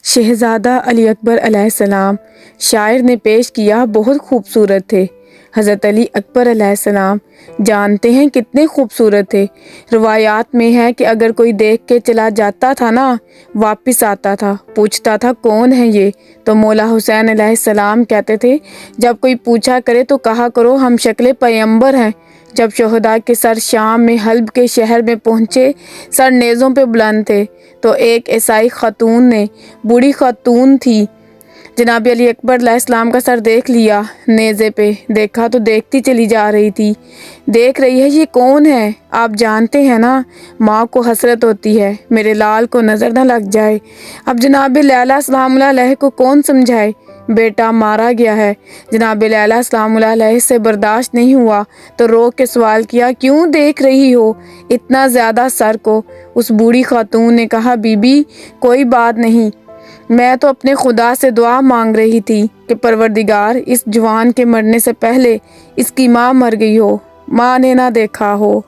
شہزادہ علی اکبر علیہ السلام شاعر نے پیش کیا بہت خوبصورت تھے۔ حضرت علی اکبر علیہ السلام جانتے ہیں کتنے خوبصورت تھے۔ روایات میں ہے کہ اگر کوئی دیکھ کے چلا جاتا تھا نا، واپس آتا تھا، پوچھتا تھا کون ہے یہ، تو مولا حسین علیہ السلام کہتے تھے جب کوئی پوچھا کرے تو کہا کرو ہم شکل پیغمبر ہیں۔ جب شہداء کے سر شام میں حلب کے شہر میں پہنچے، سر نیزوں پہ بلند تھے، تو ایک عیسائی خاتون نے، بوڑھی خاتون تھی، جناب علی اکبر علیہ السلام کا سر دیکھ لیا، نیزے پہ دیکھا تو دیکھتی چلی جا رہی تھی، دیکھ رہی ہے یہ کون ہے؟ آپ جانتے ہیں نا، ماں کو حسرت ہوتی ہے میرے لال کو نظر نہ لگ جائے۔ اب جناب لیلی سلام اللہ علیہ کو کون سمجھائے؟ بیٹا مارا گیا ہے۔ جناب لیلی سلام اللہ علیہ سے برداشت نہیں ہوا تو رو کے سوال کیا کیوں دیکھ رہی ہو اتنا زیادہ سر کو؟ اس بوڑھی خاتون نے کہا بی بی کوئی بات نہیں، میں تو اپنے خدا سے دعا مانگ رہی تھی کہ پروردگار اس جوان کے مرنے سے پہلے اس کی ماں مر گئی ہو، ماں نے نہ دیکھا ہو۔